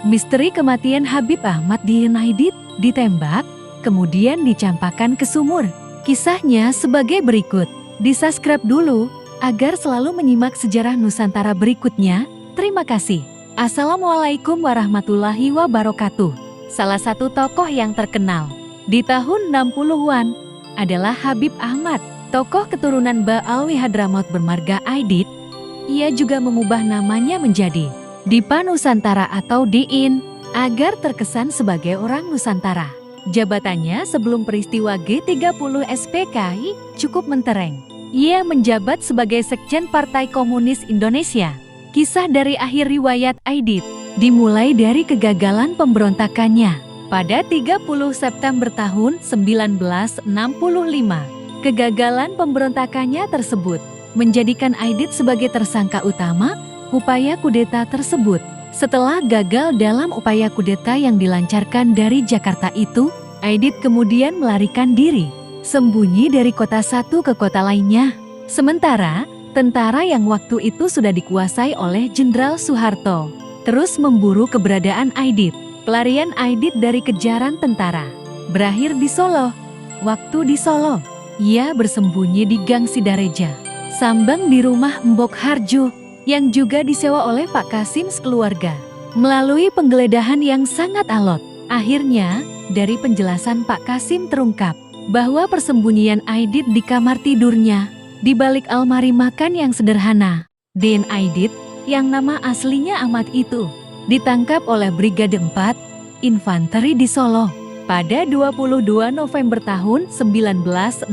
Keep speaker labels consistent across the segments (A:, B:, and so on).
A: Misteri kematian Habib Ahmad Dian Aidit, ditembak, kemudian dicampakkan ke sumur. Kisahnya sebagai berikut. Di-subscribe dulu, agar selalu menyimak sejarah Nusantara berikutnya. Terima kasih. Assalamualaikum warahmatullahi wabarakatuh. Salah satu tokoh yang terkenal di tahun 60-an adalah Habib Ahmad, tokoh keturunan Ba'alwi Hadramaut bermarga Aidit. Ia juga mengubah namanya menjadi Dipa Nusantara atau Diin, agar terkesan sebagai orang Nusantara. Jabatannya sebelum peristiwa G30 SPKI cukup mentereng. Ia menjabat sebagai Sekjen Partai Komunis Indonesia. Kisah dari akhir riwayat Aidit dimulai dari kegagalan pemberontakannya pada 30 September tahun 1965. Kegagalan pemberontakannya tersebut menjadikan Aidit sebagai tersangka utama upaya kudeta tersebut. Setelah gagal dalam upaya kudeta yang dilancarkan dari Jakarta itu, Aidit kemudian melarikan diri, sembunyi dari kota satu ke kota lainnya. Sementara, tentara yang waktu itu sudah dikuasai oleh Jenderal Soeharto terus memburu keberadaan Aidit. Pelarian Aidit dari kejaran tentara berakhir di Solo. Waktu di Solo, ia bersembunyi di Gang Sidareja, Sambang di rumah Mbok Harjo, yang juga disewa oleh Pak Kasim sekeluarga. Melalui penggeledahan yang sangat alot, akhirnya dari penjelasan Pak Kasim terungkap bahwa persembunyian Aidit di kamar tidurnya, di balik almari makan yang sederhana. Dian Aidit, yang nama aslinya Ahmad itu, ditangkap oleh Brigade 4 Infanteri di Solo pada 22 November tahun 1965.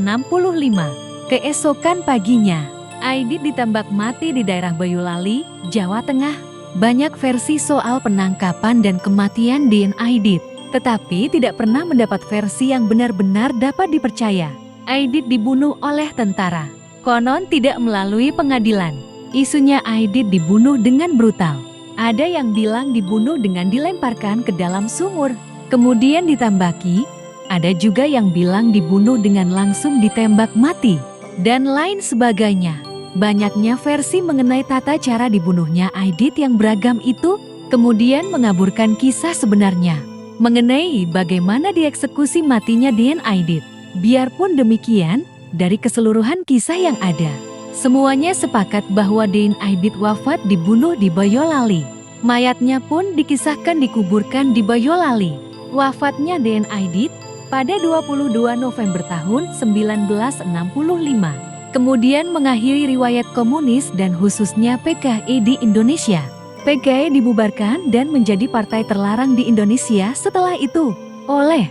A: Keesokan paginya, Aidit ditembak mati di daerah Boyolali, Jawa Tengah. Banyak versi soal penangkapan dan kematian Dian Aidit, tetapi tidak pernah mendapat versi yang benar-benar dapat dipercaya. Aidit dibunuh oleh tentara, konon tidak melalui pengadilan. Isunya Aidit dibunuh dengan brutal. Ada yang bilang dibunuh dengan dilemparkan ke dalam sumur, kemudian ditambaki. Ada juga yang bilang dibunuh dengan langsung ditembak mati, dan lain sebagainya. Banyaknya versi mengenai tata cara dibunuhnya Aidit yang beragam itu, kemudian mengaburkan kisah sebenarnya mengenai bagaimana dieksekusi matinya Dian Aidit. Biarpun demikian, dari keseluruhan kisah yang ada, semuanya sepakat bahwa Dian Aidit wafat dibunuh di Boyolali. Mayatnya pun dikisahkan dikuburkan di Boyolali. Wafatnya Dian Aidit pada 22 November tahun 1965. Kemudian mengakhiri riwayat komunis dan khususnya PKI di Indonesia. PKI dibubarkan dan menjadi partai terlarang di Indonesia setelah itu oleh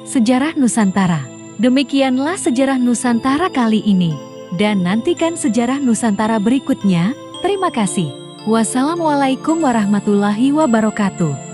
A: Sejarah Nusantara. Demikianlah sejarah Nusantara kali ini. Dan nantikan sejarah Nusantara berikutnya. Terima kasih. Wassalamualaikum warahmatullahi wabarakatuh.